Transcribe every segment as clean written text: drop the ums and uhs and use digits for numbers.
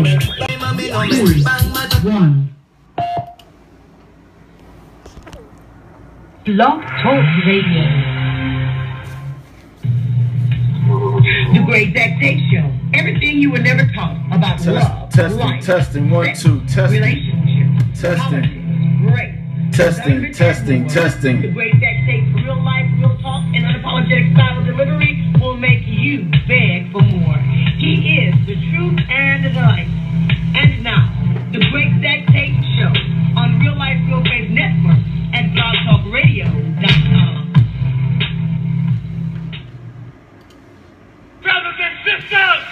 1. Blog Talk Radio. The Great Tate Show. Everything you were never taught about love, testing, life, 1, 2, testing, relationships, testing, politics, testing. The Great Tate, real life, real talk, and unapologetic style of delivery will make you beg for more. He is the truth and the light. And now, the Great Tate Show on Real Life, Real Faith Network at blogtalkradio.com. Brothers and sisters!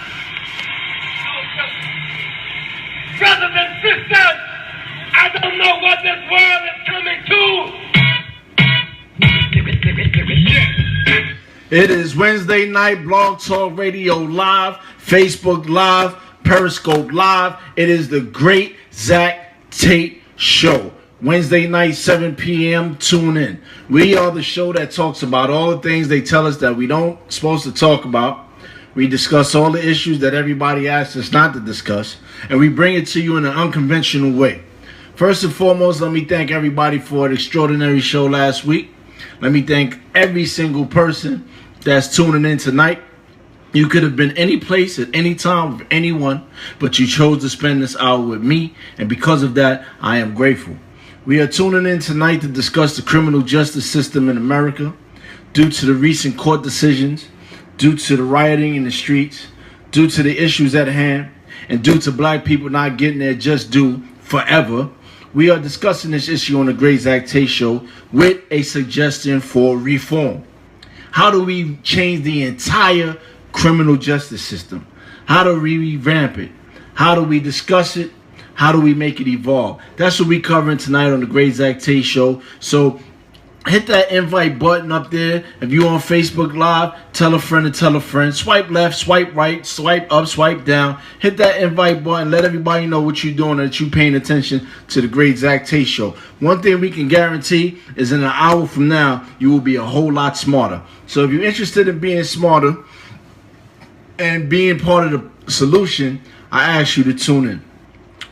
Brothers and sisters! I don't know what this world is coming to! It is Wednesday night, Blog Talk Radio Live, Facebook Live, Periscope Live. It is the Great Tate Show. Wednesday night, 7 p.m. Tune in. We are the show that talks about all the things they tell us that we don't supposed to talk about. We discuss all the issues that everybody asks us not to discuss, and we bring it to you in an unconventional way. First and foremost, let me thank everybody for an extraordinary show last week. Let me thank every single person that's tuning in tonight. You could have been any place at any time with anyone, but you chose to spend this hour with me, and because of that, I am grateful. We are tuning in tonight to discuss the criminal justice system in America due to the recent court decisions, due to the rioting in the streets, due to the issues at hand, and due to black people not getting their just due forever. We are discussing this issue on the Great Tate Show with a suggestion for reform. How do we change the entire criminal justice system? How do we revamp it? How do we discuss it? How do we make it evolve? That's what we're covering tonight on the Great Tate Show. So hit that invite button up there. If you're on Facebook Live, tell a friend to tell a friend. Swipe left, swipe right, swipe up, swipe down. Hit that invite button. Let everybody know what you're doing, that you're paying attention to the Great Tate Show. One thing we can guarantee is in an hour from now, you will be a whole lot smarter. So if you're interested in being smarter and being part of the solution, I ask you to tune in.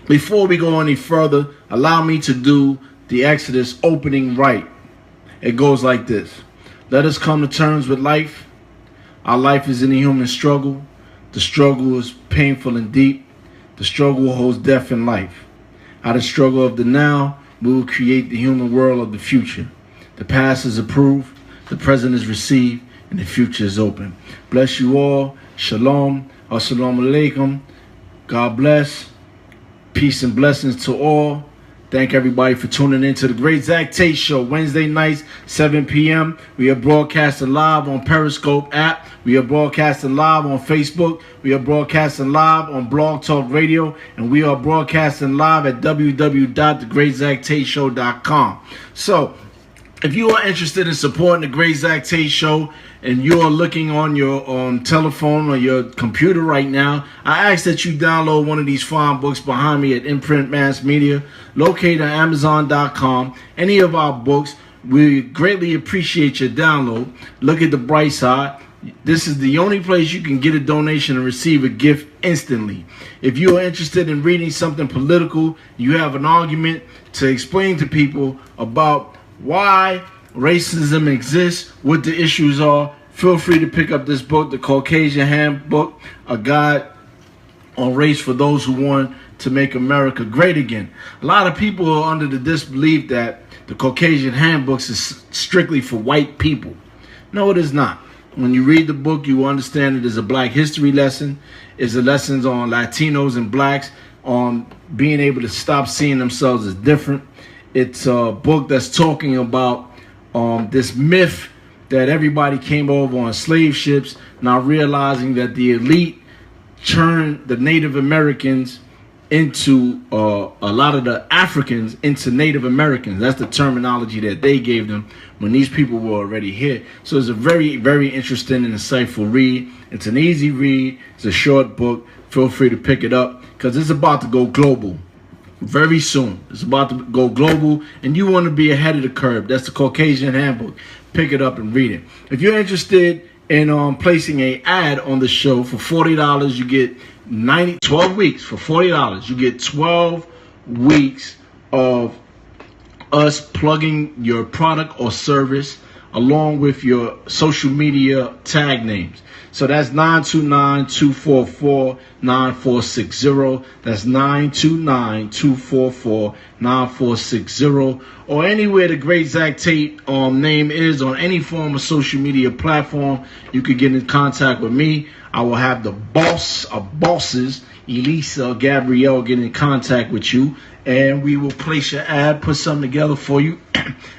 Before we go any further, allow me to do the Exodus opening right. It goes like this. Let us come to terms with life. Our life is in a human struggle. The struggle is painful and deep. The struggle holds death in life. Out of the struggle of the now, we will create the human world of the future. The past is approved, the present is received, and the future is open. Bless you all. Shalom. Assalamu alaikum. God bless. Peace and blessings to all. Thank everybody for tuning in to the Great Tate Show. Wednesday nights, 7 p.m. We are broadcasting live on Periscope app. We are broadcasting live on Facebook. We are broadcasting live on Blog Talk Radio. And we are broadcasting live at www.thegreatzactateshow.com. So, if you are interested in supporting the Great Tate Show and you are looking on your telephone or your computer right now, I ask that you download one of these fine books behind me at Imprint Mass Media, located on Amazon.com. Any of our books, we greatly appreciate your download. Look at the bright side. This is the only place you can get a donation and receive a gift instantly. If you are interested in reading something political, you have an argument to explain to people about why racism exists, what the issues are, feel free to pick up this book, The Caucasian Handbook, a guide on race for those who want to make America great again. A lot of people are under the disbelief that the Caucasian Handbooks is strictly for white people. No, it is not. When you read the book, you understand it is a black history lesson. It's a lessons on Latinos and blacks, on being able to stop seeing themselves as different. It's a book that's talking about this myth that everybody came over on slave ships, now realizing that the elite turned the Native Americans into a lot of the Africans into Native Americans. That's the terminology that they gave them when these people were already here. So it's a very, very interesting and insightful read. It's an easy read. It's a short book. Feel free to pick it up because it's about to go global. Very soon. It's about to go global, and you want to be ahead of the curve. That's the Caucasian Handbook. Pick it up and read it. If you're interested in placing an ad on the show, for $40 you get 12 weeks for $40. You get 12 weeks of us plugging your product or service along with your social media tag names. So that's 929-244-9460. That's 929-244-9460. Or anywhere the Great Zach Tate name is on any form of social media platform, you could get in contact with me. I will have the boss of bosses, Elisa, Gabrielle, get in contact with you. And we will place your ad, put something together for you.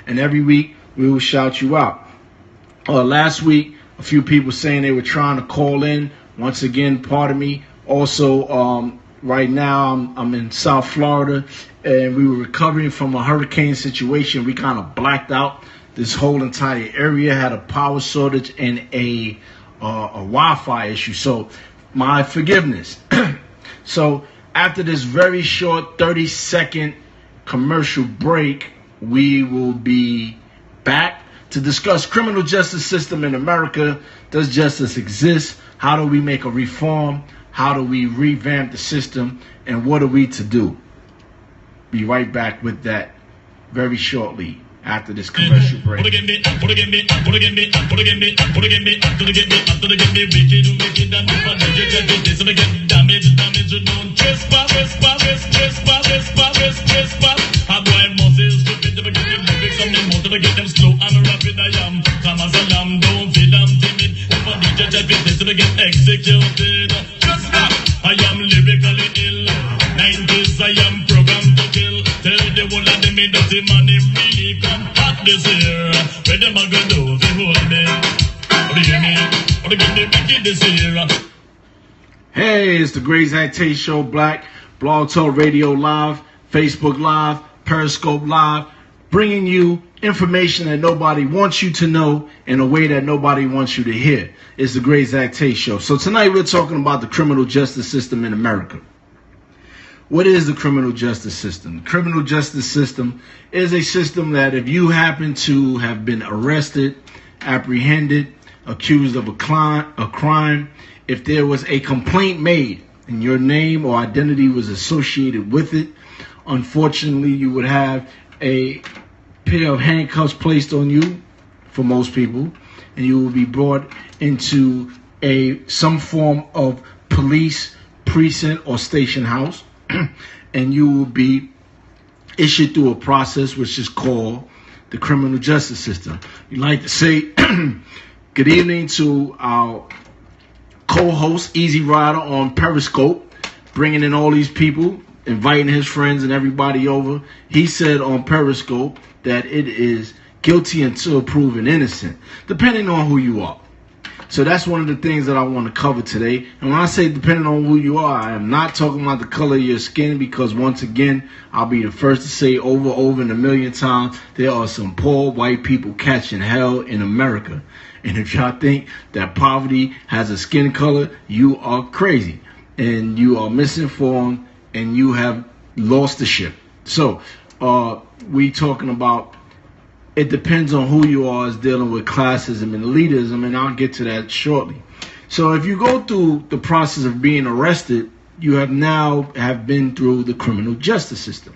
And every week, we will shout you out. Last week, a few people saying they were trying to call in. Once again, pardon me. Also, right now, I'm in South Florida, and we were recovering from a hurricane situation. We kind of blacked out. This whole entire area had a power shortage and a Wi-Fi issue. So, my forgiveness. So, after this very short 30-second commercial break, we will be back to discuss criminal justice system in America. Does justice exist? How do we make a reform? How do we revamp the system? And what are we to do? Be right back with that very shortly after this commercial break. Get them slow and rapid I am. Come as a lamb, don't feel I'm timid. If a DJ type is to get executed. Just now, I am lyrically ill. 90s, I am programmed to kill. Tell the whole of them in dirty money really come hot this year. Where them a go do to hold me? What do you give me? What do you give me wicked this year? Hey, it's the Great Zach Tate Show, Black, Blog Talk Radio Live, Facebook Live, Periscope Live, bringing you information that nobody wants you to know in a way that nobody wants you to hear. It's the Great Zach Tate Show. So tonight we're talking about the criminal justice system in America. What is the criminal justice system? The criminal justice system is a system that if you happen to have been arrested, apprehended, accused of a crime, if there was a complaint made and your name or identity was associated with it, unfortunately you would have a pair of handcuffs placed on you for most people, and you will be brought into some form of police precinct or station house, and you will be issued through a process which is called the criminal justice system. We like to say good evening to our co-host Easy Rider on Periscope, bringing in all these people, inviting his friends and everybody over. He said on Periscope that it is guilty until proven innocent, depending on who you are. So that's one of the things that I want to cover today. And when I say depending on who you are, I am not talking about the color of your skin, because once again, I'll be the first to say over and a million times, there are some poor white people catching hell in America. And if y'all think that poverty has a skin color, you are crazy. And you are misinformed, and you have lost the ship. So, we talking about, it depends on who you are, is dealing with classism and elitism, and I'll get to that shortly. So if you go through the process of being arrested, you have been through the criminal justice system.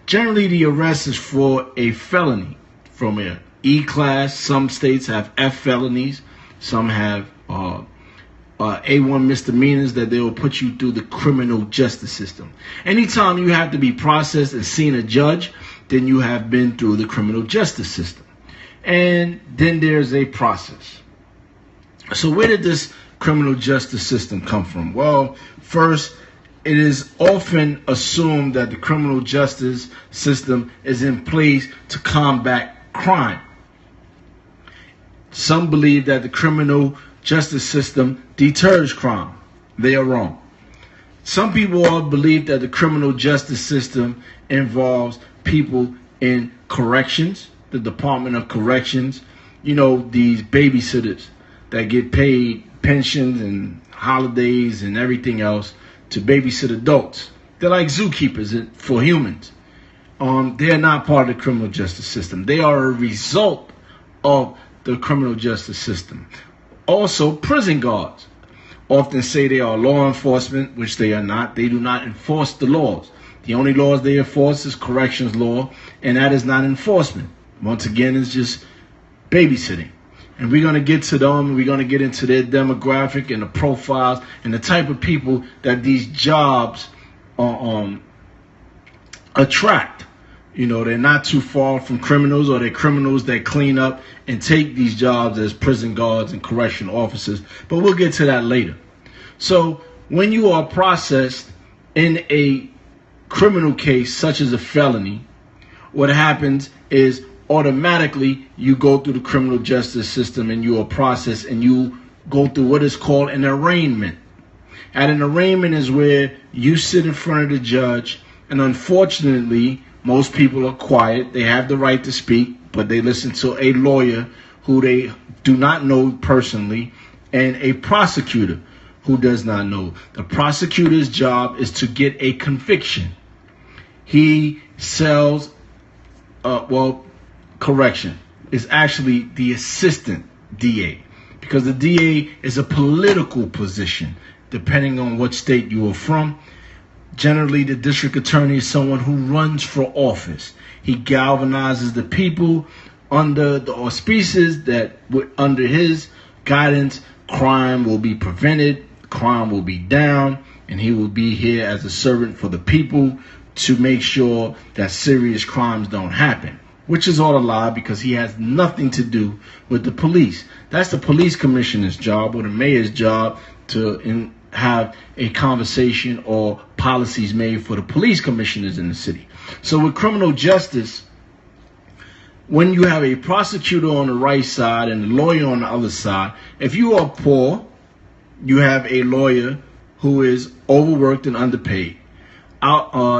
Generally, the arrest is for a felony from an E class. Some states have F felonies. Some have A1 misdemeanors that they will put you through the criminal justice system. Anytime you have to be processed and seen a judge, then you have been through the criminal justice system. And then there's a process. So where did this criminal justice system come from? Well, first, it is often assumed that the criminal justice system is in place to combat crime. Some believe that the criminal justice system deters crime. They are wrong. Some people all believe that the criminal justice system involves people in corrections, the Department of Corrections, these babysitters that get paid pensions and holidays and everything else to babysit adults. They're like zookeepers for humans. They're not part of the criminal justice system. They are a result of the criminal justice system. Also, prison guards. often say they are law enforcement, which they are not. They do not enforce the laws. The only laws they enforce is corrections law, and that is not enforcement. Once again, it's just babysitting. And we're going to get to them, and we're going to get into their demographic and the profiles and the type of people that these jobs attract. You know, they're not too far from criminals, or they're criminals that clean up and take these jobs as prison guards and correction officers. But we'll get to that later. So when you are processed in a criminal case, such as a felony, what happens is automatically you go through the criminal justice system and you are processed, and you go through what is called an arraignment. And an arraignment is where you sit in front of the judge, and unfortunately, most people are quiet. They have the right to speak, but they listen to a lawyer who they do not know personally, and a prosecutor who does not know. The prosecutor's job is to get a conviction. He sells, correction, is actually the assistant DA, because the DA is a political position, depending on what state you are from. Generally, the district attorney is someone who runs for office. He galvanizes the people under the auspices that under his guidance, crime will be prevented, crime will be down, and he will be here as a servant for the people to make sure that serious crimes don't happen, which is all a lie, because he has nothing to do with the police. That's the police commissioner's job, or the mayor's job, to have a conversation or policies made for the police commissioners in the city. So with criminal justice, when you have a prosecutor on the right side and a lawyer on the other side, if you are poor, you have a lawyer who is overworked and underpaid.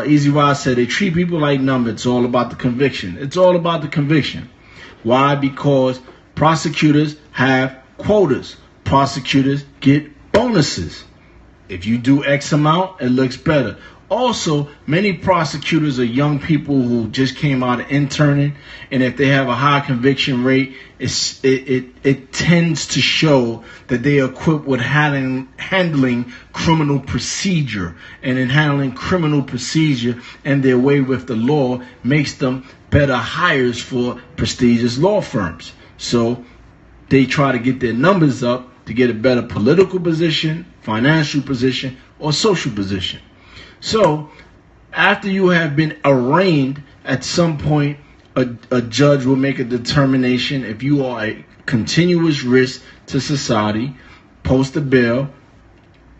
Easy Rod said they treat people like numbers. It's all about the conviction. It's all about the conviction. Why? Because prosecutors have quotas. Prosecutors get bonuses. If you do X amount, it looks better. Also, many prosecutors are young people who just came out of interning, and if they have a high conviction rate, it tends to show that they are equipped with handling criminal procedure. And in handling criminal procedure and their way with the law makes them better hires for prestigious law firms. So they try to get their numbers up to get a better political position, financial position, or social position. So after you have been arraigned, at some point, a judge will make a determination if you are a continuous risk to society, post a bail.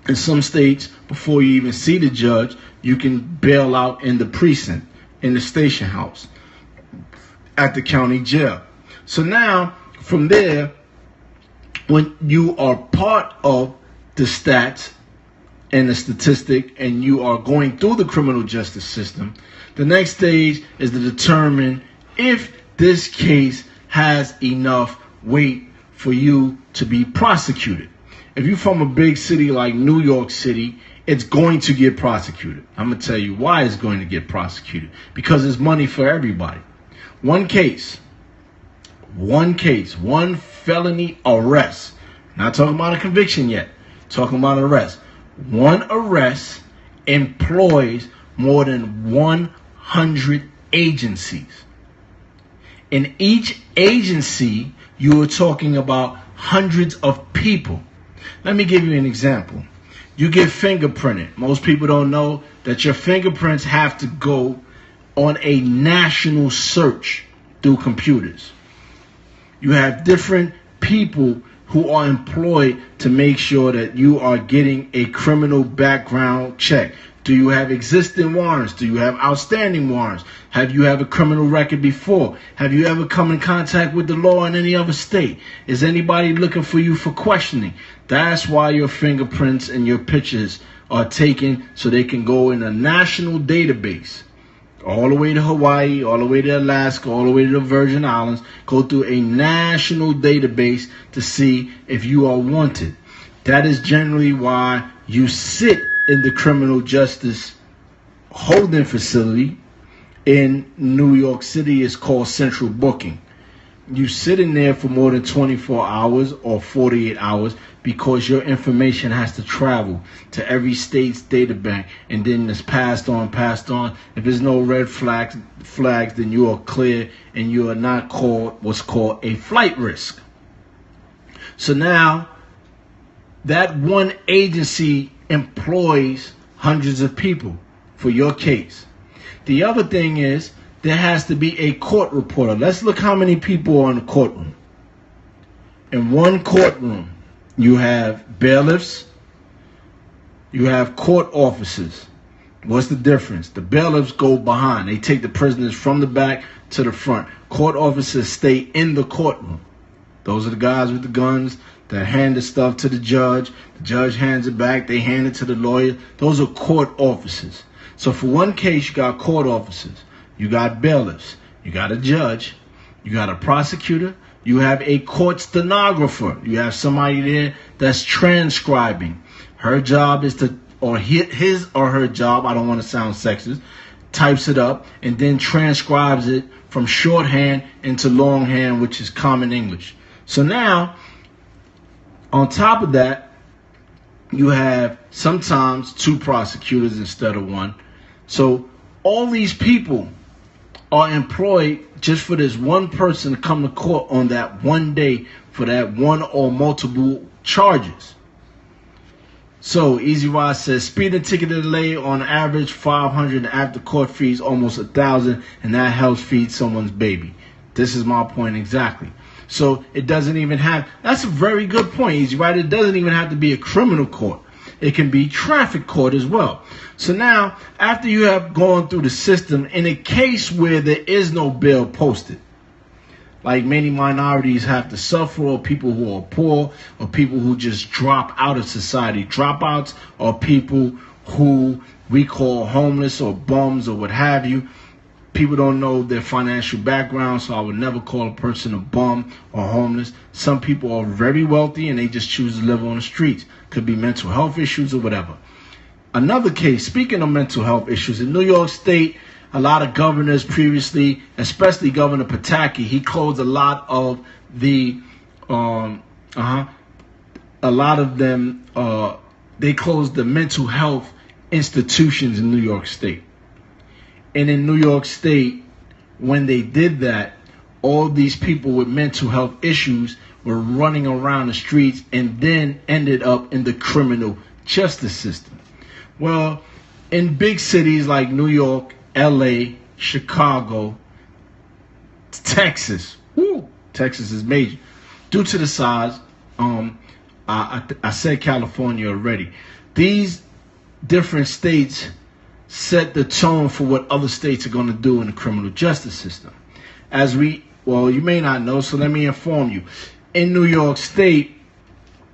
In some states, before you even see the judge, you can bail out in the precinct, in the station house, at the county jail. So now, from there, when you are part of the stats and the statistic, and you are going through the criminal justice system, the next stage is to determine if this case has enough weight for you to be prosecuted. If you're from a big city like New York City, it's going to get prosecuted. I'm going to tell you why it's going to get prosecuted. Because there's money for everybody. One felony arrest. Not talking about a conviction yet. Talking about arrest. One arrest employs more than 100 agencies. In each agency, you are talking about hundreds of people. Let me give you an example. You get fingerprinted. Most people don't know that your fingerprints have to go on a national search through computers. You have different people who are employed to make sure that you are getting a criminal background check. Do you have existing warrants? Do you have outstanding warrants? Have you have a criminal record before? Have you ever come in contact with the law in any other state? Is anybody looking for you for questioning? That's why your fingerprints and your pictures are taken, so they can go in a national database. All the way to Hawaii, all the way to Alaska, all the way to the Virgin Islands. Go through a national database to see if you are wanted. That is generally why you sit in the criminal justice holding facility in New York City. Is called central booking. You sit in there for more than 24 hours or 48 hours because your information has to travel to every state's data bank, and then it's passed on. If there's no red flags, then you are clear and you are not called what's called a flight risk. So now that one agency employs hundreds of people for your case. The other thing is there has to be a court reporter. Let's look how many people are in the courtroom. In one courtroom, you have bailiffs, you have court officers. What's the difference? The bailiffs go behind. They take the prisoners from the back to the front. Court officers stay in the courtroom. Those are the guys with the guns that hand the stuff to the judge. The judge hands it back. They hand it to the lawyer. Those are court officers. So for one case, you got court officers. You got bailiffs. You got a judge. You got a prosecutor. You have a court stenographer. You have somebody there that's transcribing. Her job is to, or his or her job, I don't want to sound sexist, types it up and then transcribes it from shorthand into longhand, which is common English. So now, on top of that, you have sometimes two prosecutors instead of one. So all these people are employed just for this one person to come to court on that one day for that one or multiple charges. So Easy Rod says speeding ticket delay on average 500, after court fees almost 1,000, and that helps feed someone's baby. This is my point exactly. So it doesn't even have, that's a very good point, Easy Rod. It doesn't even have to be a criminal court. It can be traffic court as well. So now, after you have gone through the system, in a case where there is no bail posted, like many minorities have to suffer, or people who are poor, or people who just drop out of society. Dropouts are people who we call homeless or bums or what have you. People don't know their financial background, so I would never call a person a bum or homeless. Some people are very wealthy and they just choose to live on the streets. Could be mental health issues or whatever. Another case, speaking of mental health issues, in New York State, a lot of governors previously, especially Governor Pataki, he closed a lot of the, a lot of them, they closed the mental health institutions in New York State. And in New York State, when they did that, all these people with mental health issues were running around the streets and then ended up in the criminal justice system. Well, in big cities like New York, LA, Chicago, Texas, Texas is major. Due to the size, I said California already. These different states set the tone for what other states are going to do in the criminal justice system. Well, you may not know, so let me inform you. In New York State,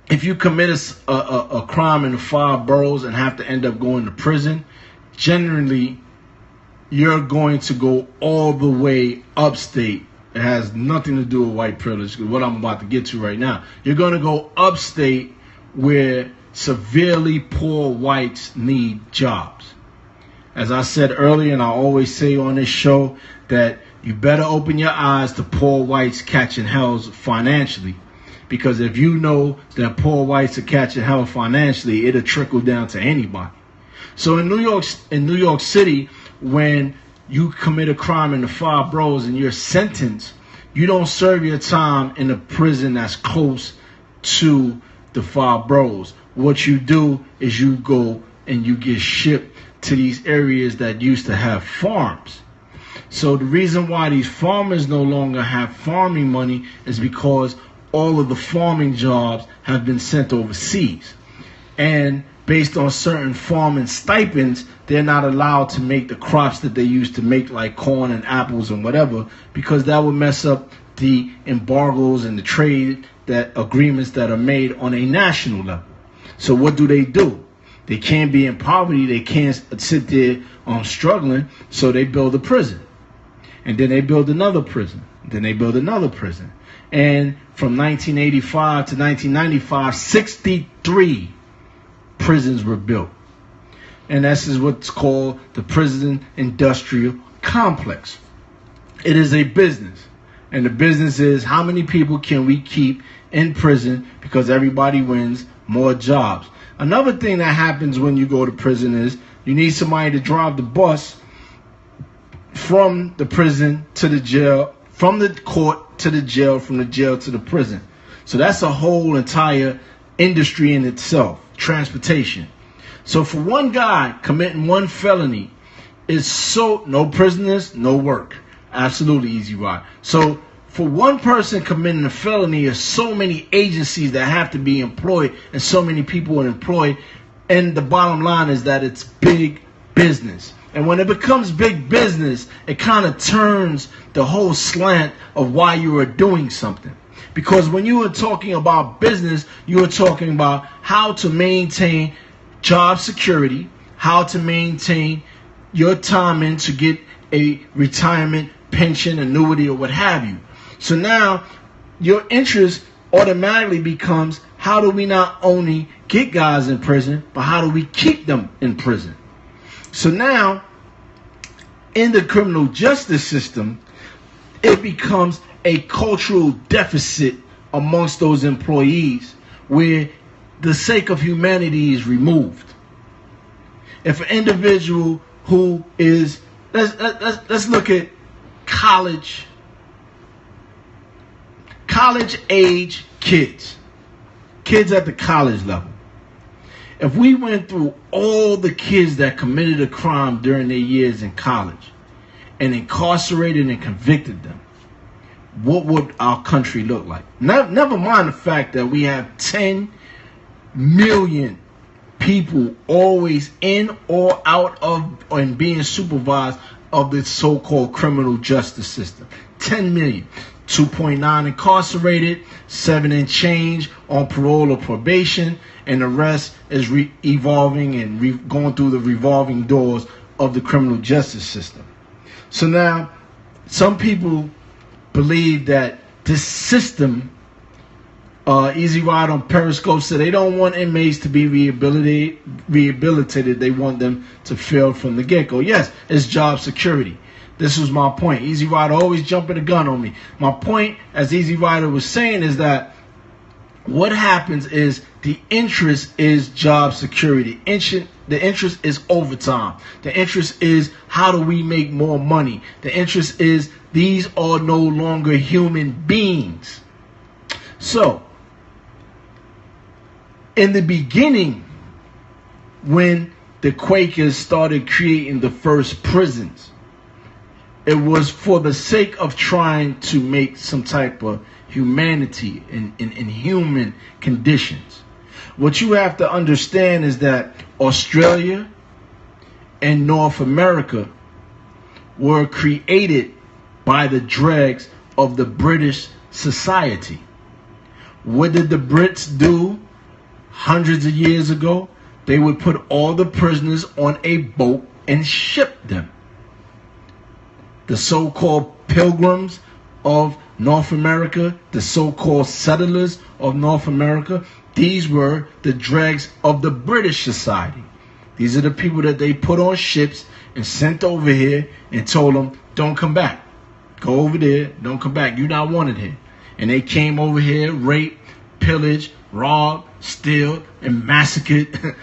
if you commit a crime in the 5 boroughs and have to end up going to prison, generally, you're going to go all the way upstate. It has nothing to do with white privilege, what I'm about to get to right now. You're going to go upstate where severely poor whites need jobs. As I said earlier, and I always say on this show, that you better open your eyes to poor whites catching hells financially. Because if you know that poor whites are catching hell financially, it'll trickle down to anybody. So in New York City, when you commit a crime in the 5 boroughs and you're sentenced, you don't serve your time in a prison that's close to the 5 boroughs. What you do is you go and you get shipped to these areas that used to have farms. So the reason why these farmers no longer have farming money is because all of the farming jobs have been sent overseas. And based on certain farming stipends, they're not allowed to make the crops that they used to make, like corn and apples and whatever, because that would mess up the embargoes and the trade agreements that are made on a national level. So what do? They can't be in poverty. They can't sit there struggling. So they build a prison. And then they build another prison. Then they build another prison. And from 1985 to 1995, 63 prisons were built. And this is what's called the prison industrial complex. It is a business. And the business is, how many people can we keep in prison because everybody wins more jobs. Another thing that happens when you go to prison is you need somebody to drive the bus from the prison to the jail, from the court to the jail, from the jail to the prison. So that's a whole entire industry in itself, transportation. So for one guy committing one felony, it's so no prisoners, no work. Absolutely easy ride. So for one person committing a felony, there's so many agencies that have to be employed and so many people are employed. And the bottom line is that it's big business. And when it becomes big business, it kind of turns the whole slant of why you are doing something. Because when you are talking about business, you are talking about how to maintain job security, how to maintain your time in to get a retirement, pension, annuity, or what have you. So now your interest automatically becomes, how do we not only get guys in prison, but how do we keep them in prison? So now in the criminal justice system, it becomes a cultural deficit amongst those employees where the sake of humanity is removed. If an individual who is, let's look at college age kids at the college level. If we went through all the kids that committed a crime during their years in college and incarcerated and convicted them, what would our country look like? Never mind the fact that we have 10 million people always in or out of and being supervised of the so-called criminal justice system. 10 million. 2.9 incarcerated, 7 and change on parole or probation, and the rest is evolving and going through the revolving doors of the criminal justice system. So now, some people believe that this system, Easy Ride on Periscope said they don't want inmates to be rehabilitated. They want them to fail from the get-go. Yes, it's job security. This was my point. Easy Rider always jumping the gun on me. My point, as Easy Rider was saying, is that what happens is the interest is job security. The interest is overtime. The interest is, how do we make more money? The interest is, these are no longer human beings. So, in the beginning, when the Quakers started creating the first prisons, it was for the sake of trying to make some type of humanity in human conditions. What you have to understand is that Australia and North America were created by the dregs of the British society. What did the Brits do hundreds of years ago? They would put all the prisoners on a boat and ship them. The so-called pilgrims of North America, the so-called settlers of North America, these were the dregs of the British society. These are the people that they put on ships and sent over here and told them, don't come back. Go over there, don't come back. You're not wanted here. And they came over here, raped, pillaged, robbed, steal, and massacred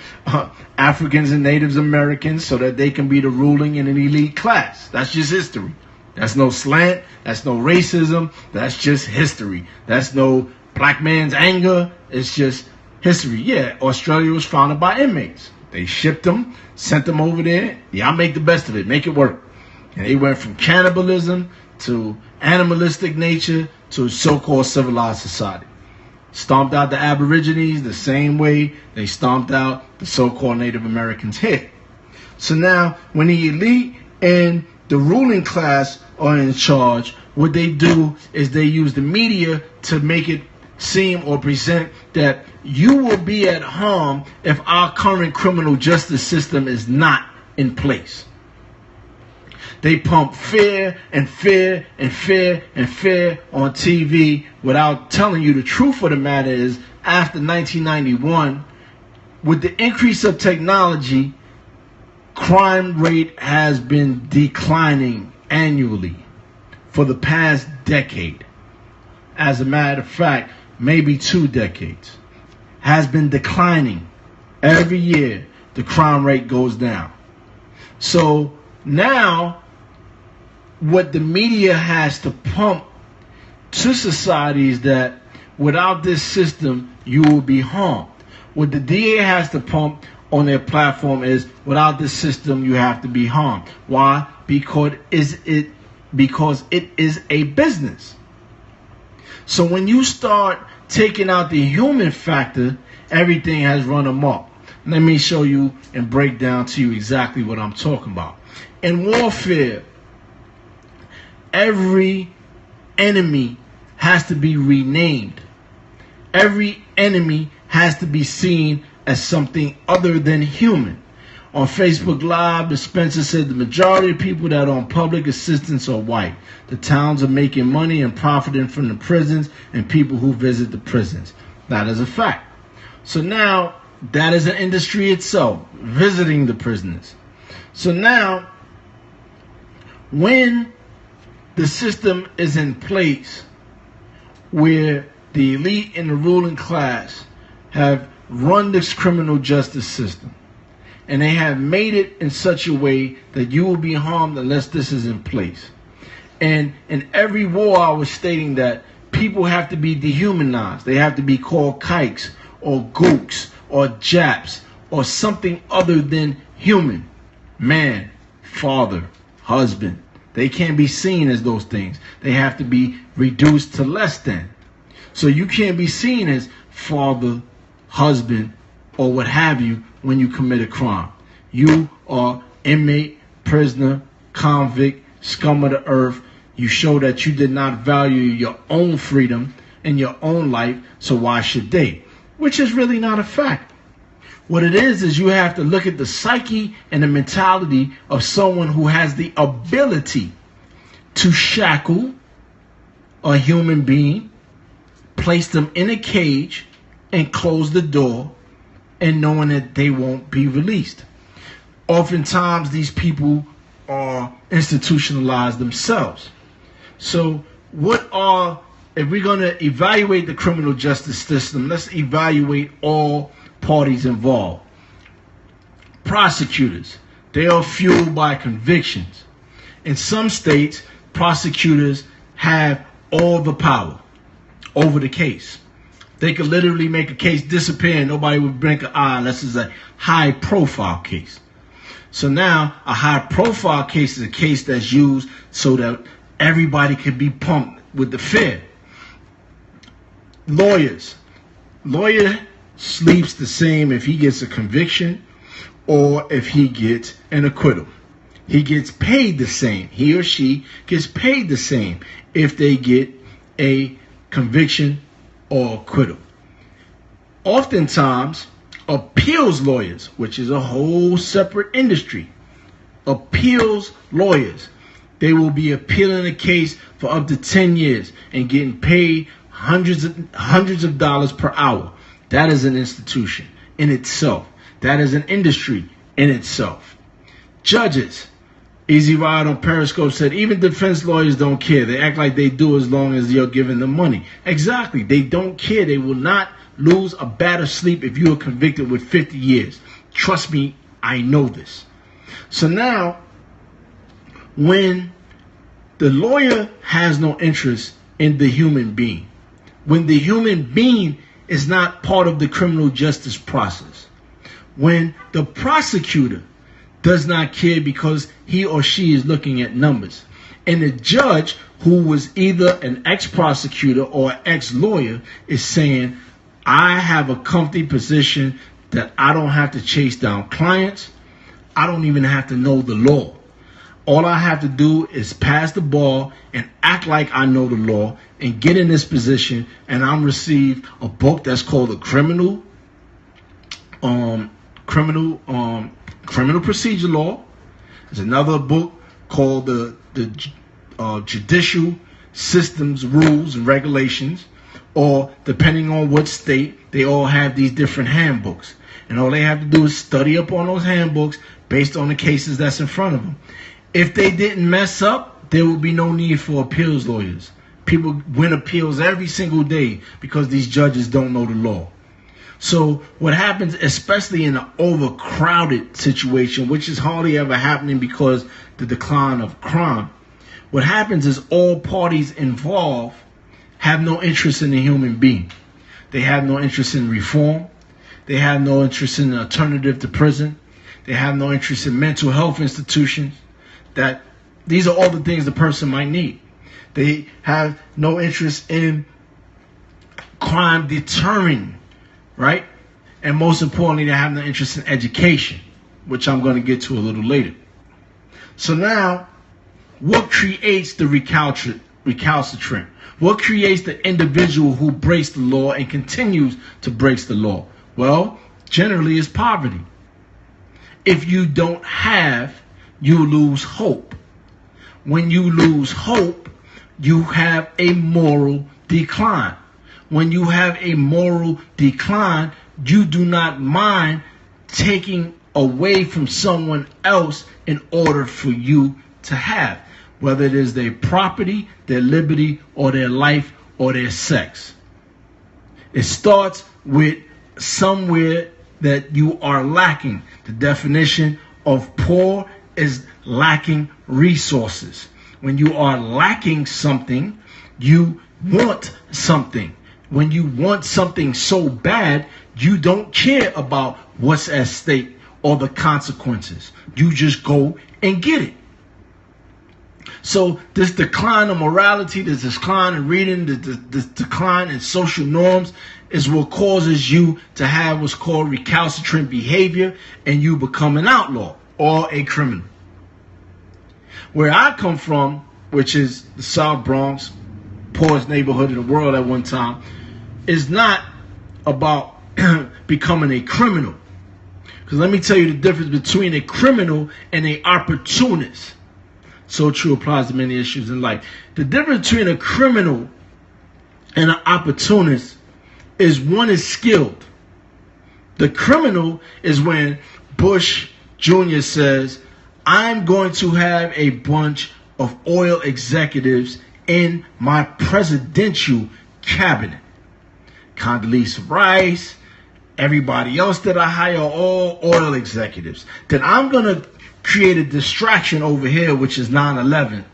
Africans and Native Americans so that they can be the ruling and an elite class. That's just history. That's no slant. That's no racism. That's just history. That's no black man's anger. It's just history. Yeah, Australia was founded by inmates. They shipped them, sent them over there. Y'all make the best of it. Make it work. And they went from cannibalism to animalistic nature to so-called civilized society. Stomped out the Aborigines the same way they stomped out the so-called Native Americans here. So now, when the elite and the ruling class are in charge, what they do is they use the media to make it seem or present that you will be at harm if our current criminal justice system is not in place. They pump fear and fear and fear and fear on TV without telling you the truth of the matter is, after 1991, with the increase of technology, crime rate has been declining annually for the past decade. As a matter of fact, maybe 2 decades, has been declining. Every year, the crime rate goes down. So now, what the media has to pump to society is that without this system, you will be harmed. What the DA has to pump on their platform is, without this system, you have to be harmed. Why? Because it is a business. So when you start taking out the human factor, everything has run amok. Let me show you and break down to you exactly what I'm talking about. In warfare, every enemy has to be renamed. Every enemy has to be seen as something other than human. On Facebook Live, the Spencer said the majority of people that are on public assistance are white. The towns are making money and profiting from the prisons and people who visit the prisons. That is a fact. So now, that is an industry itself, visiting the prisoners. So now, when the system is in place where the elite and the ruling class have run this criminal justice system, and they have made it in such a way that you will be harmed unless this is in place. And in every war, I was stating that people have to be dehumanized. They have to be called kikes or gooks or japs or something other than human. Man, father, husband. They can't be seen as those things. They have to be reduced to less than. So you can't be seen as father, husband, or what have you when you commit a crime. You are inmate, prisoner, convict, scum of the earth. You show that you did not value your own freedom and your own life, so why should they? Which is really not a fact. What it is you have to look at the psyche and the mentality of someone who has the ability to shackle a human being, place them in a cage, and close the door, and knowing that they won't be released. Oftentimes, these people are institutionalized themselves. So if we're going to evaluate the criminal justice system, let's evaluate all parties involved. Prosecutors, they are fueled by convictions. In some states, prosecutors have all the power over the case. They could literally make a case disappear and nobody would blink an eye unless it's a high-profile case. So now, a high-profile case is a case that's used so that everybody can be pumped with the fear. Lawyers. Lawyer sleeps the same if he gets a conviction or if he gets an acquittal. He gets paid the same. He or she gets paid the same if they get a conviction or acquittal. Oftentimes, appeals lawyers, which is a whole separate industry, appeals lawyers, they will be appealing a case for up to 10 years and getting paid hundreds of dollars per hour. That is an institution in itself. That is an industry in itself. Judges. Easy Ride on Periscope said, even defense lawyers don't care. They act like they do as long as you're giving them money. Exactly. They don't care. They will not lose a bat of sleep if you are convicted with 50 years. Trust me, I know this. So now, when the lawyer has no interest in the human being, when the human being is not part of the criminal justice process, when the prosecutor does not care because he or she is looking at numbers, and the judge, who was either an ex-prosecutor or an ex-lawyer, is saying, I have a comfy position that I don't have to chase down clients. I don't even have to know the law. All I have to do is pass the ball and act like I know the law and get in this position, and I'm receive a book that's called the Criminal Procedure Law. There's another book called the Judicial Systems Rules and Regulations, or depending on what state, they all have these different handbooks. And all they have to do is study up on those handbooks based on the cases that's in front of them. If they didn't mess up, there will be no need for appeals lawyers. People win appeals every single day because these judges don't know the law. So what happens, especially in an overcrowded situation, which is hardly ever happening because the decline of crime, what happens is all parties involved have no interest in the human being. They have no interest in reform. They have no interest in an alternative to prison. They have no interest in mental health institutions. That these are all the things the person might need. They have no interest in crime deterring, right? And most importantly, they have no interest in education, which I'm going to get to a little later. So now, what creates the recalcitrant? What creates the individual who breaks the law and continues to break the law? Well, generally it's poverty. If you don't have, you lose hope. When you lose hope, you have a moral decline. When you have a moral decline, you do not mind taking away from someone else in order for you to have, whether it is their property, their liberty, or their life, or their sex. It starts with somewhere that you are lacking. The definition of poor is lacking resources. When you are lacking something, you want something. When you want something so bad, you don't care about what's at stake or the consequences. You just go and get it. So this decline of morality, this decline in reading, this decline in social norms is what causes you to have what's called recalcitrant behavior, and you become an outlaw or a criminal. Where I come from, which is the South Bronx, poorest neighborhood in the world at one time, is not about becoming a criminal. Because let me tell you the difference between a criminal and an opportunist. So true applies to many issues in life. The difference between a criminal and an opportunist is one is skilled. The criminal is when Bush Jr. says, I'm going to have a bunch of oil executives in my presidential cabinet. Condoleezza Rice, everybody else that I hire, all oil executives. Then I'm going to create a distraction over here, which is 9/11.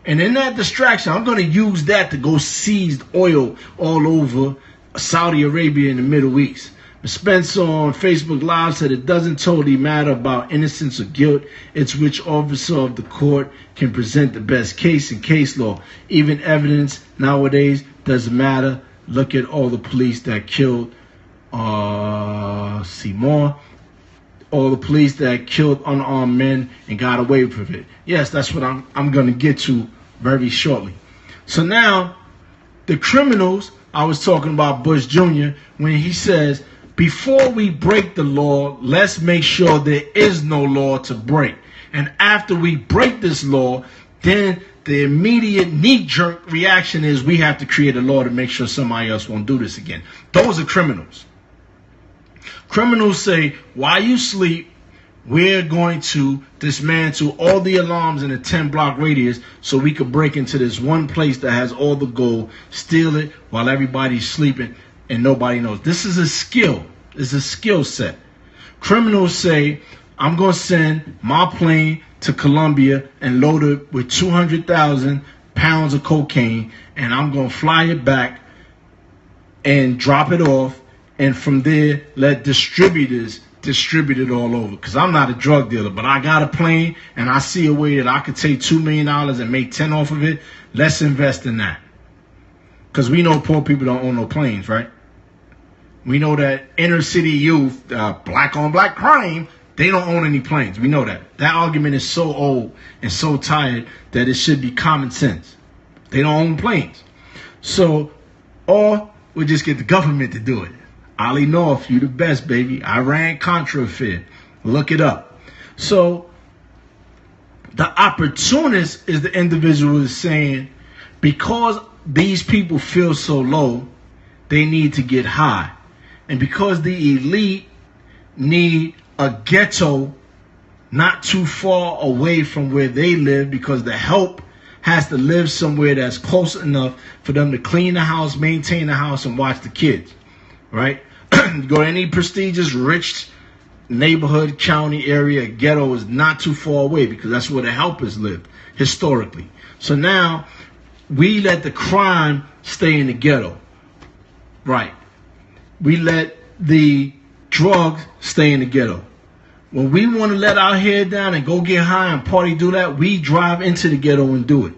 And in that distraction, I'm going to use that to go seize oil all over Saudi Arabia and the Middle East. Spencer on Facebook Live said it doesn't totally matter about innocence or guilt. It's which officer of the court can present the best case in case law. Even evidence nowadays doesn't matter. Look at all the police that killed Seymour. All the police that killed unarmed men and got away with it. Yes, that's what I'm going to get to very shortly. So now, the criminals, I was talking about Bush Jr. when he says, before we break the law, let's make sure there is no law to break. And after we break this law, then the immediate knee-jerk reaction is we have to create a law to make sure somebody else won't do this again. Those are criminals. Criminals say, while you sleep, we're going to dismantle all the alarms in a 10-block radius so we could break into this one place that has all the gold, steal it while everybody's sleeping and nobody knows. This is a skill. It's a skill set. Criminals say, I'm going to send my plane to Colombia and load it with 200,000 pounds of cocaine, and I'm going to fly it back and drop it off, and from there let distributors distribute it all over. Because I'm not a drug dealer, but I got a plane and I see a way that I could take $2 million and make 10 off of it. Let's invest in that. Because we know poor people don't own no planes, right? We know that inner city youth, black on black crime, they don't own any planes. We know that. That argument is so old and so tired that it should be common sense. They don't own planes. So, or we just get the government to do it. Ali North, you the best, baby. Iran-Contra affair. Look it up. So, the opportunist is the individual who is saying, because these people feel so low, they need to get high. And because the elite need a ghetto not too far away from where they live because the help has to live somewhere that's close enough for them to clean the house, maintain the house, and watch the kids, right? Go to any prestigious, rich neighborhood, county area, ghetto is not too far away because that's where the helpers lived historically. So now we let the crime stay in the ghetto, right? We let the drugs stay in the ghetto. When we want to let our head down and go get high and party, do that, we drive into the ghetto and do it.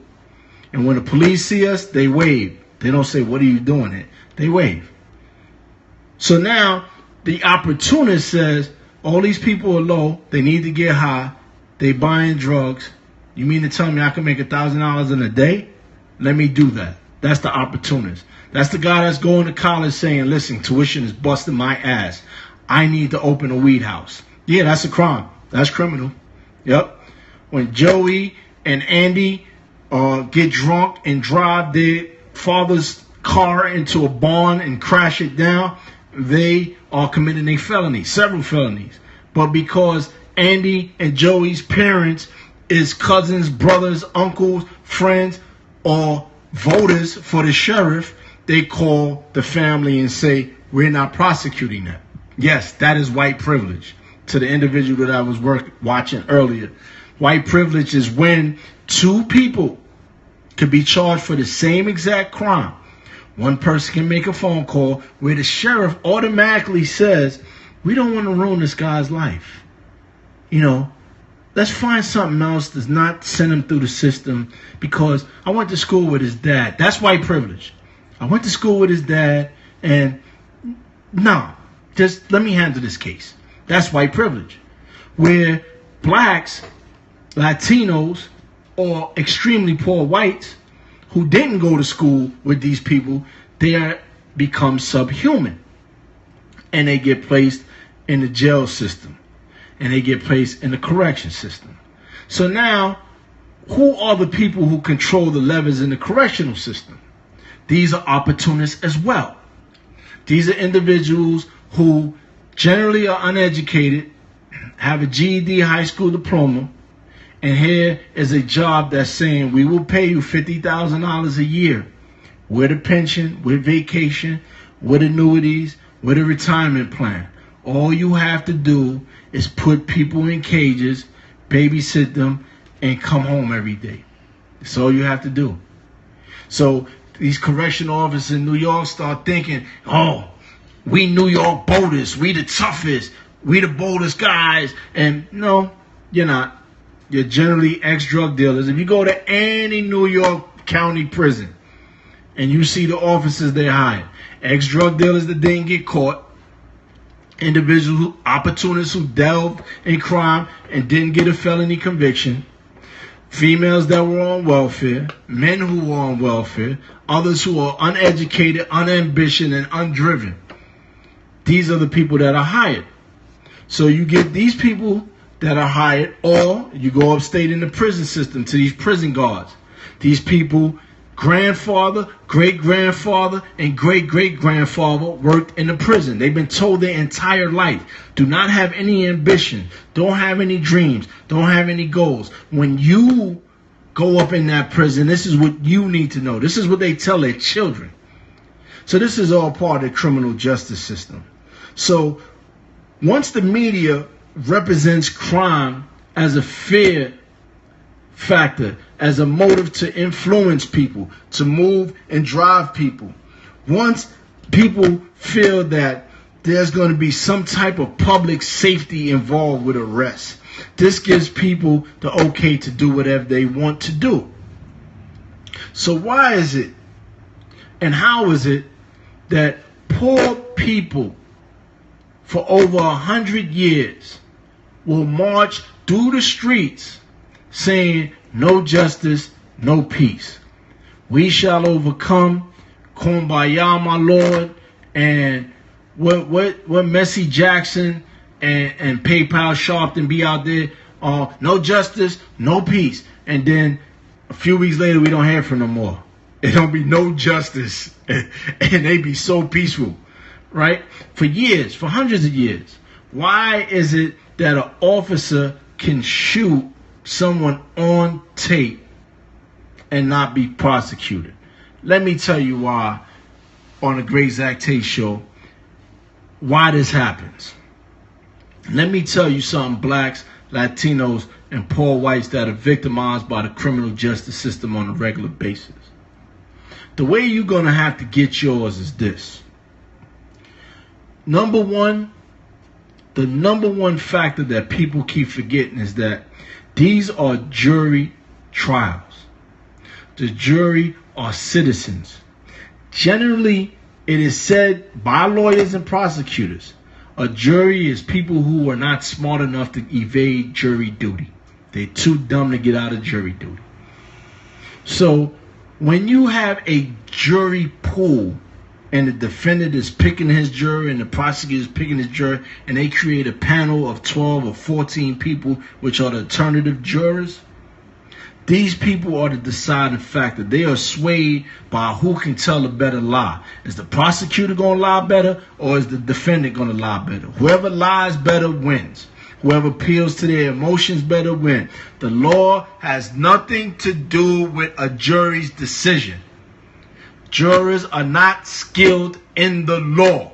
And when the police see us, they wave. They don't say, "What are you doing here?" They wave. So now the opportunist says, all these people are low, they need to get high, they buying drugs. You mean to tell me I can make $1,000 in a day? Let me do that. That's the opportunist. That's the guy that's going to college saying, listen, tuition is busting my ass. I need to open a weed house. Yeah, that's a crime. That's criminal. Yep. When Joey and Andy get drunk and drive their father's car into a barn and crash it down, they are committing a felony, several felonies. But because Andy and Joey's parents is cousins, brothers, uncles, friends, or voters for the sheriff, they call the family and say, we're not prosecuting that. Yes, that is white privilege. To the individual that I was watching earlier, white privilege is when two people could be charged for the same exact crime. One person can make a phone call where the sheriff automatically says, we don't want to ruin this guy's life. You know, let's find something else that's not send him through the system because I went to school with his dad. That's white privilege. I went to school with his dad and no, just let me handle this case. That's white privilege. Where blacks, Latinos, or extremely poor whites who didn't go to school with these people, they become subhuman. And they get placed in the jail system. And they get placed in the correction system. So now, who are the people who control the levers in the correctional system? These are opportunists as well. These are individuals who generally are uneducated, have a GED high school diploma, and here is a job that's saying we will pay you $50,000 a year with a pension, with vacation, with annuities, with a retirement plan. All you have to do is put people in cages, babysit them, and come home every day. That's all you have to do. So these correctional officers in New York start thinking, oh, we New York boldest, we the toughest, we the boldest guys. And no, you're not. You're generally ex-drug dealers. If you go to any New York County prison and you see the officers they hired, ex-drug dealers that didn't get caught, individuals, opportunists who delved in crime and didn't get a felony conviction, females that were on welfare, men who were on welfare, others who are uneducated, unambitious, and undriven. These are the people that are hired. So you get these people that are hired, or you go upstate in the prison system to these prison guards. These people, grandfather, great-grandfather, and great-great-grandfather worked in the prison. They've been told their entire life, do not have any ambition, don't have any dreams, don't have any goals. When you go up in that prison, this is what you need to know. This is what they tell their children. So this is all part of the criminal justice system. So once the media represents crime as a fear factor, as a motive to influence people, to move and drive people, once people feel that there's going to be some type of public safety involved with arrest, this gives people the okay to do whatever they want to do. So why is it and how is it that poor people for over 100 years will march through the streets saying no justice, no peace? We shall overcome, kumbaya, my Lord, and what Messi Jackson and PayPal Sharpton be out there, no justice, no peace. And then a few weeks later, we don't hear from them more. It don't be no justice, and they be so peaceful, right? For years, for hundreds of years. Why is it that an officer can shoot someone on tape and not be prosecuted. Let me tell you why on the Great Zach Tate Show, why this happens. Let me tell you something, blacks, Latinos, and poor whites that are victimized by the criminal justice system on a regular basis. The way you're going to have to get yours is this. Number one, the number one factor that people keep forgetting is that these are jury trials. The jury are citizens. Generally, it is said by lawyers and prosecutors, a jury is people who are not smart enough to evade jury duty. They're too dumb to get out of jury duty. So when you have a jury pool and the defendant is picking his jury and the prosecutor is picking his jury, and they create a panel of 12 or 14 people, which are the alternative jurors, these people are the deciding factor. They are swayed by who can tell a better lie. Is the prosecutor going to lie better, or is the defendant going to lie better? Whoever lies better wins. Whoever appeals to their emotions better wins. The law has nothing to do with a jury's decision. Jurors are not skilled in the law.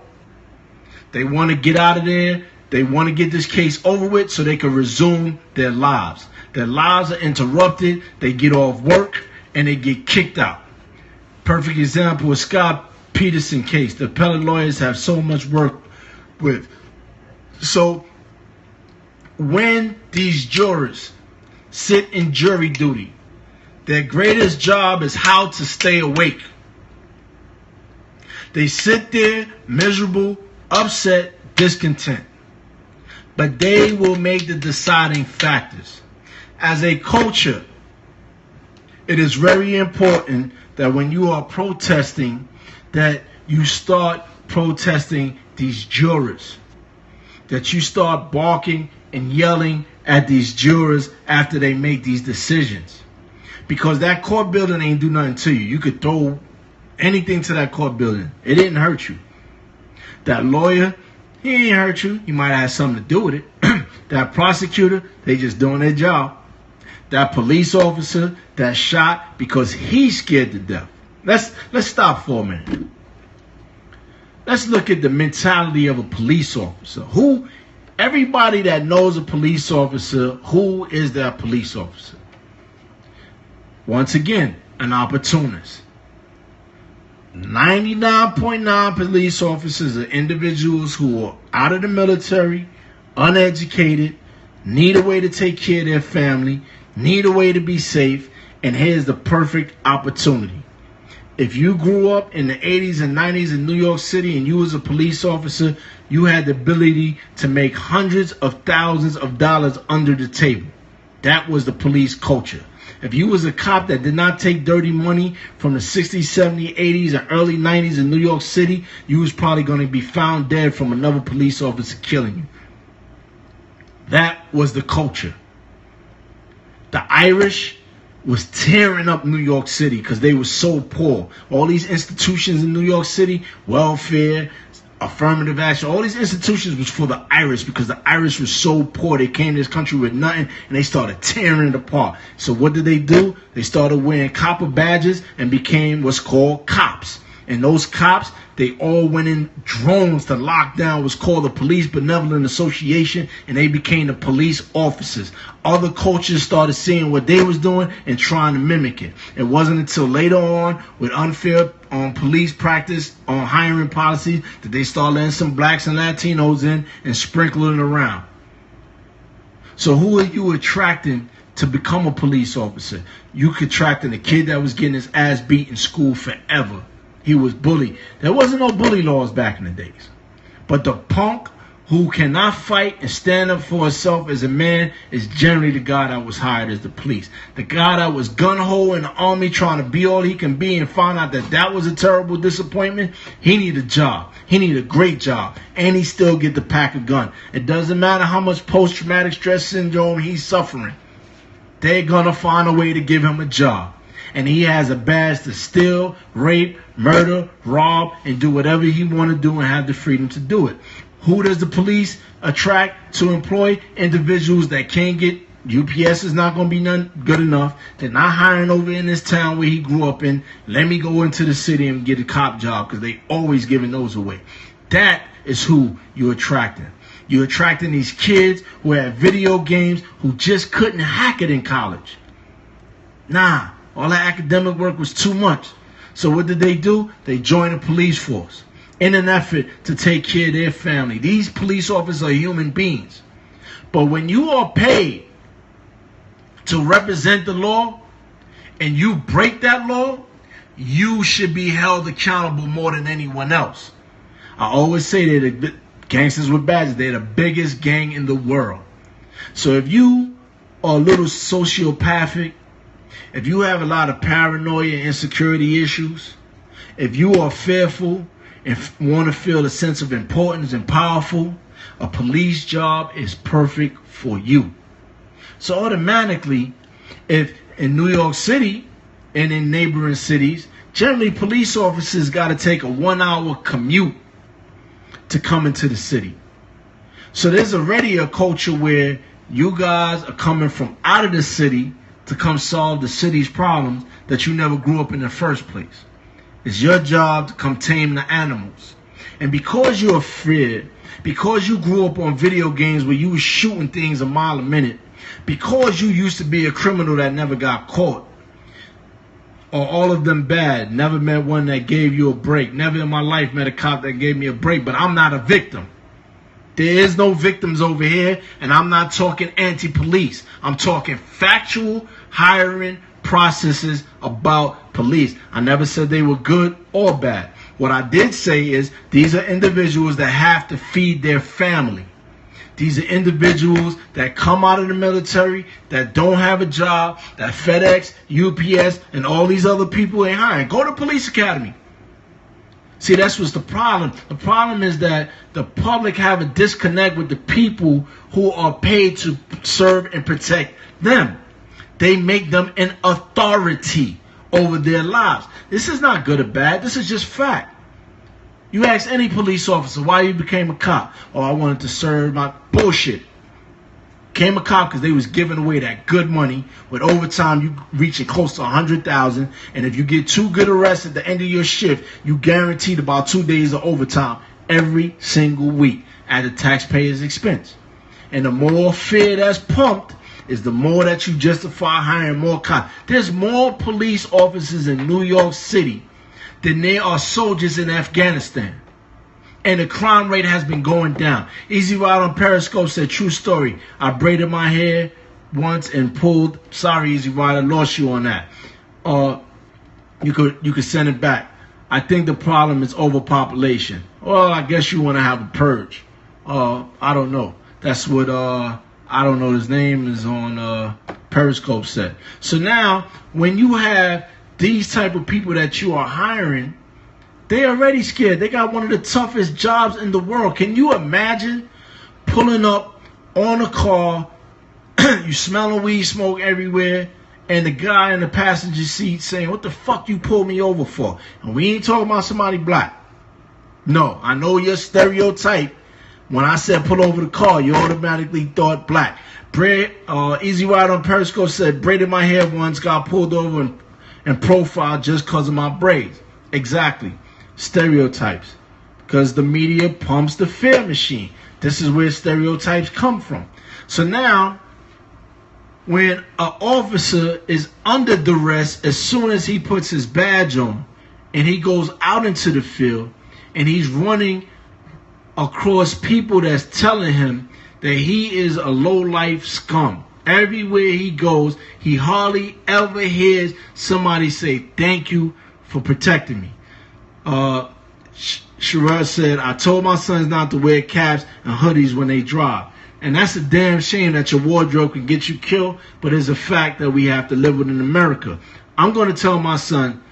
They want to get out of there. They want to get this case over with so they can resume their lives. Their lives are interrupted. They get off work and they get kicked out. Perfect example is Scott Peterson case. The appellate lawyers have so much work with. So when these jurors sit in jury duty, their greatest job is how to stay awake. They sit there miserable, upset, discontent. But they will make the deciding factors. As a culture, it is very important that when you are protesting, that you start protesting these jurors. That you start barking and yelling at these jurors after they make these decisions. Because that court building ain't do nothing to you. You could throw anything to that court building. It didn't hurt you. That lawyer, he ain't hurt you. He might have had something to do with it. That prosecutor, they just doing their job. That police officer that shot because he's scared to death. Let's stop for a minute. Let's look at the mentality of a police officer. Everybody that knows a police officer, who is that police officer? Once again, an opportunist. 99.9 police officers are individuals who are out of the military, uneducated, need a way to take care of their family, need a way to be safe, and here's the perfect opportunity. If you grew up in the 80s and 90s in New York City and you was a police officer, you had the ability to make hundreds of thousands of dollars under the table. That was the police culture. If you was a cop that did not take dirty money from the 60s, 70s, 80s, and early 90s in New York City, you was probably going to be found dead from another police officer killing you. That was the culture. The Irish was tearing up New York City because they were so poor. All these institutions in New York City, welfare, affirmative action, all these institutions was for the Irish because the Irish was so poor. They came to this country with nothing and they started tearing it apart. So what did they do? They started wearing copper badges and became what's called cops. And those cops, they all went in drones to lock down what's called the Police Benevolent Association, and they became the police officers. Other cultures started seeing what they was doing and trying to mimic it. It wasn't until later on, with unfair police practice on hiring policies, that they started letting some blacks and Latinos in and sprinkling it around. So who are you attracting to become a police officer? You attracting a kid that was getting his ass beat in school forever. He was bullied. There wasn't no bully laws back in the days. But the punk who cannot fight and stand up for himself as a man is generally the guy that was hired as the police. The guy that was gun-ho in the army trying to be all he can be and found out that that was a terrible disappointment, he need a job. He need a great job. And he still get to pack a gun. It doesn't matter how much post-traumatic stress syndrome he's suffering. They're going to find a way to give him a job. And he has a badge to steal, rape, murder, rob, and do whatever he want to do and have the freedom to do it. Who does the police attract to employ? Individuals that can't get UPS is not going to be none good enough. They're not hiring over in this town where he grew up in. Let me go into the city and get a cop job, because they always giving those away. That is who you're attracting. You're attracting these kids who have video games, who just couldn't hack it in college. Nah, all that academic work was too much. So what did they do? They joined the police force in an effort to take care of their family. These police officers are human beings. But when you are paid to represent the law and you break that law, you should be held accountable more than anyone else. I always say that the gangsters with badges, they're the biggest gang in the world. So if you are a little sociopathic, if you have a lot of paranoia and insecurity issues, if you are fearful and want to feel a sense of importance and powerful, a police job is perfect for you. So automatically, if in New York City and in neighboring cities, generally police officers got to take a 1-hour commute to come into the city. So there's already a culture where you guys are coming from out of the city to come solve the city's problems that you never grew up in the first place. It's your job to come tame the animals. And because you're afraid, because you grew up on video games where you were shooting things a mile a minute, because you used to be a criminal that never got caught, or all of them bad, never met one that gave you a break, never in my life met a cop that gave me a break, but I'm not a victim. There is no victims over here, and I'm not talking anti-police. I'm talking factual hiring processes about police. I never said they were good or bad. What I did say is these are individuals that have to feed their family. These are individuals that come out of the military, that don't have a job, that FedEx, UPS, and all these other people ain't hiring. Go to police academy. See, that's what's the problem. The problem is that the public have a disconnect with the people who are paid to serve and protect them. They make them an authority over their lives. This is not good or bad. This is just fact. You ask any police officer why you became a cop. Oh, I wanted to serve my bullshit. Became a cop because they was giving away that good money. With overtime, you reaching close to 100,000. And if you get 2 good arrests at the end of your shift, you guaranteed about 2 days of overtime every single week at the taxpayer's expense. And the more fear that's pumped is the more that you justify hiring more cops. There's more police officers in New York City than there are soldiers in Afghanistan. And the crime rate has been going down. Easy Ride on Periscope said, true story. I braided my hair once and pulled. Sorry, Easy Ride, I lost you on that. You could send it back. I think the problem is overpopulation. Well, I guess you want to have a purge. I don't know. That's what I don't know. His name is on Periscope said. So now, when you have these type of people that you are hiring, they already scared. They got one of the toughest jobs in the world. Can you imagine pulling up on a car, you smelling weed smoke everywhere, and the guy in the passenger seat saying, what the fuck you pulled me over for? And we ain't talking about somebody black. No, I know your stereotype. When I said pull over the car, you automatically thought black. Easy Ride on Periscope said, braided my hair once, got pulled over and profiled just because of my braids. Exactly. Stereotypes. Because the media pumps the fear machine. This is where stereotypes come from. So now, when an officer is under duress, as soon as he puts his badge on and he goes out into the field and he's running across people that's telling him that he is a low-life scum. Everywhere he goes, he hardly ever hears somebody say, thank you for protecting me. Sherelle said, I told my sons not to wear caps and hoodies when they drive. And that's a damn shame that your wardrobe can get you killed, but it's a fact that we have to live with in America. I'm going to tell my son,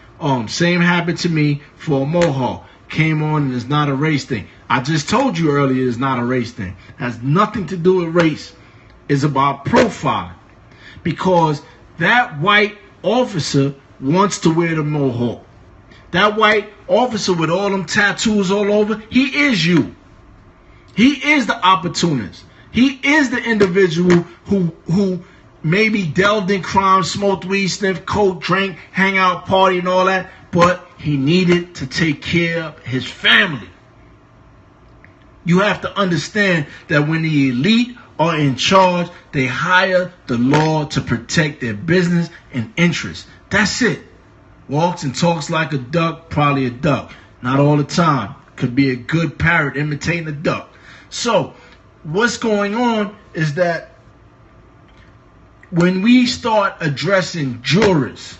same happened to me for a mohawk. Came on and it's not a race thing. I just told you earlier it's not a race thing. It has nothing to do with race. It's about profiling. Because that white officer wants to wear the mohawk. That white officer with all them tattoos all over, he is you. He is the opportunist. He is the individual who maybe delved in crime, smoked weed, sniffed coke, drank, hang out, party, and all that, but he needed to take care of his family. You have to understand that when the elite are in charge, they hire the law to protect their business and interests. That's it. Walks and talks like a duck, probably a duck. Not all the time. Could be a good parrot imitating a duck. So, what's going on is that when we start addressing jurors,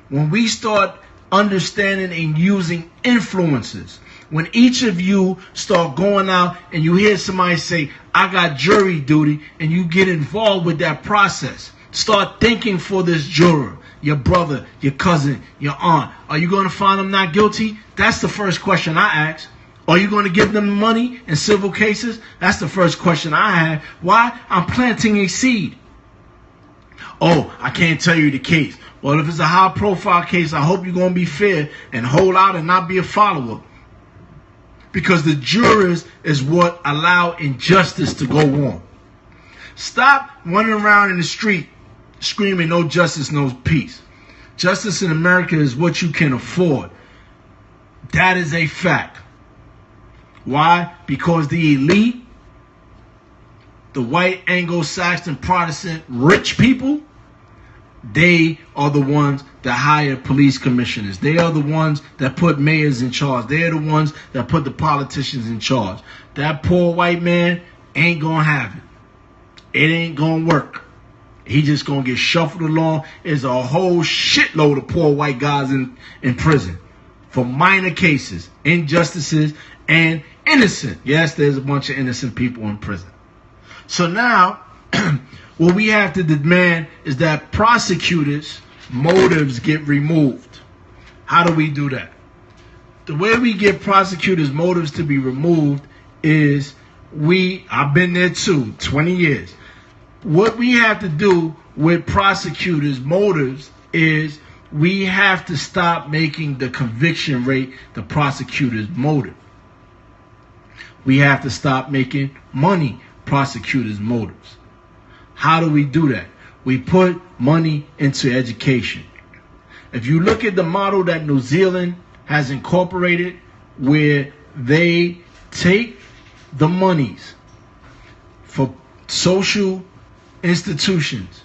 when we start understanding and using influencers, when each of you start going out and you hear somebody say, I got jury duty, and you get involved with that process, start thinking for this juror, your brother, your cousin, your aunt. Are you going to find them not guilty? That's the first question I ask. Are you going to give them money in civil cases? That's the first question I have. Why? I'm planting a seed. Oh, I can't tell you the case. Well, if it's a high-profile case, I hope you're going to be fair and hold out and not be a follower. Because the jurors is what allow injustice to go on. Stop running around in the street screaming, no justice, no peace. Justice in America is what you can afford. That is a fact. Why? Because the elite, the white Anglo-Saxon Protestant rich people, they are the ones that hire police commissioners. They are the ones that put mayors in charge. They are the ones that put the politicians in charge. That poor white man ain't gonna have it. It ain't gonna work. He just gonna get shuffled along. There's a whole shitload of poor white guys in prison for minor cases, injustices, and innocent. Yes, there's a bunch of innocent people in prison. So now, what we have to demand is that prosecutors' motives get removed. How do we do that? The way we get prosecutors' motives to be removed is I've been there too, 20 years. What we have to do with prosecutors' motives is we have to stop making the conviction rate the prosecutor's motive. We have to stop making money prosecutors' motives. How do we do that? We put money into education. If you look at the model that New Zealand has incorporated, where they take the monies for social institutions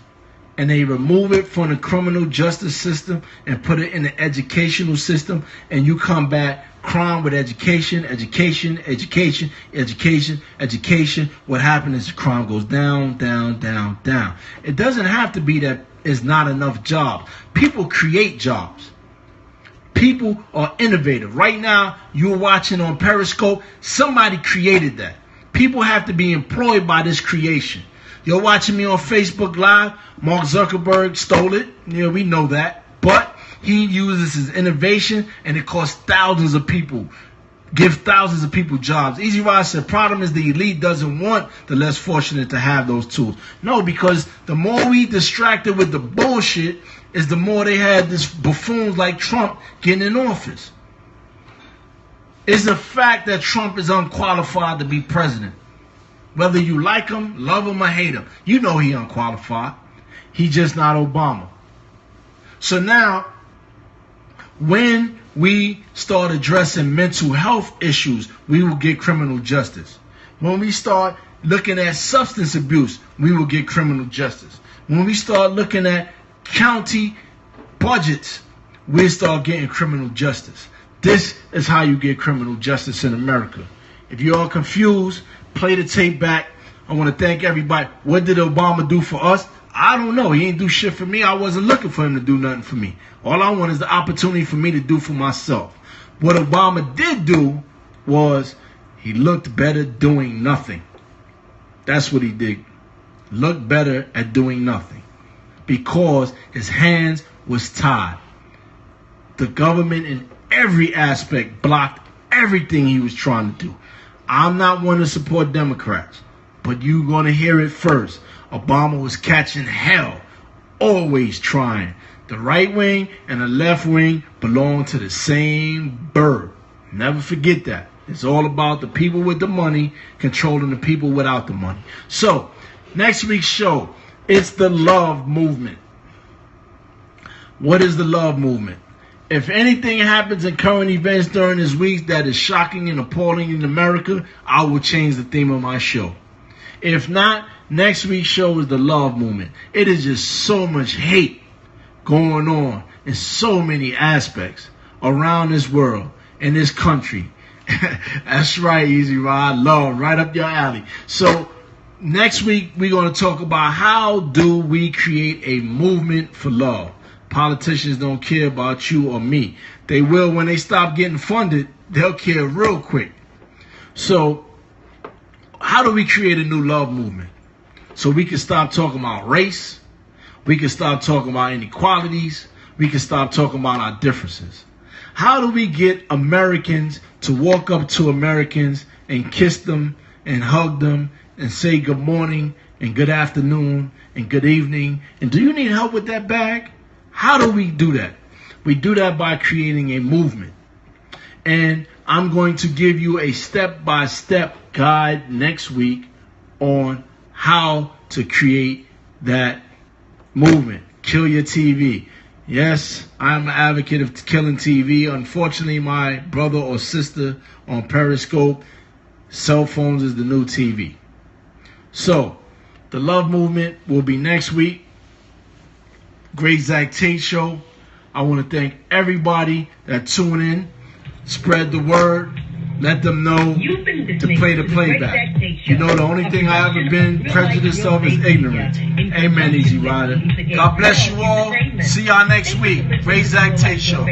and they remove it from the criminal justice system and put it in the educational system, and you combat crime with education, education, education, education, education. What happens is crime goes down, down, down, down. It doesn't have to be that it's not enough jobs. People create jobs. People are innovative. Right now, you're watching on Periscope. Somebody created that. People have to be employed by this creation. You're watching me on Facebook Live. Mark Zuckerberg stole it. Yeah, we know that. But he uses his innovation, and it costs thousands of people, give thousands of people jobs. Easy Rod said, problem is the elite doesn't want the less fortunate to have those tools. No, because the more we distracted with the bullshit, is the more they had this buffoons like Trump getting in office. It's a fact that Trump is unqualified to be president. Whether you like him, love him, or hate him, you know he unqualified. He's just not Obama. So now, when we start addressing mental health issues, we will get criminal justice. When we start looking at substance abuse, we will get criminal justice. When we start looking at county budgets, we'll start getting criminal justice. This is how you get criminal justice in America. If you're all confused, play the tape back. I want to thank everybody. What did Obama do for us? I don't know. He ain't do shit for me. I wasn't looking for him to do nothing for me. All I want is the opportunity for me to do for myself. What Obama did do was he looked better doing nothing. That's what he did. Looked better at doing nothing. Because his hands was tied. The government in every aspect blocked everything he was trying to do. I'm not one to support Democrats, but you're going to hear it first. Obama was catching hell, always trying. The right wing and the left wing belong to the same bird. Never forget that. It's all about the people with the money controlling the people without the money. So, next week's show, It's the love movement. What is the love movement? If anything happens in current events during this week that is shocking and appalling in America, I will change the theme of my show. If not, next week's show is the love movement. It is just so much hate going on in so many aspects around this world, in this country. That's right, Easy Ride. Love, right up your alley. So next week, we're going to talk about how do we create a movement for love. Politicians don't care about you or me. They will when they stop getting funded. They'll care real quick. So how do we create a new love movement? So we can stop talking about race. We can stop talking about inequalities. We can stop talking about our differences. How do we get Americans to walk up to Americans and kiss them and hug them and say good morning and good afternoon and good evening? And do you need help with that bag? How do we do that? We do that by creating a movement. And I'm going to give you a step-by-step guide next week on how to create that movement. Kill your TV. Yes, I'm an advocate of killing TV. Unfortunately, my brother or sister on Periscope, cell phones is the new TV. So, the love movement will be next week. Great Zach Tate Show. I want to thank everybody that tuned in. Spread the word. Let them know to play the playback. You know, the only thing I ever been prejudiced of is ignorance. Amen, Easy Rider. God bless you all. See y'all next week. Great Zach Tate Show.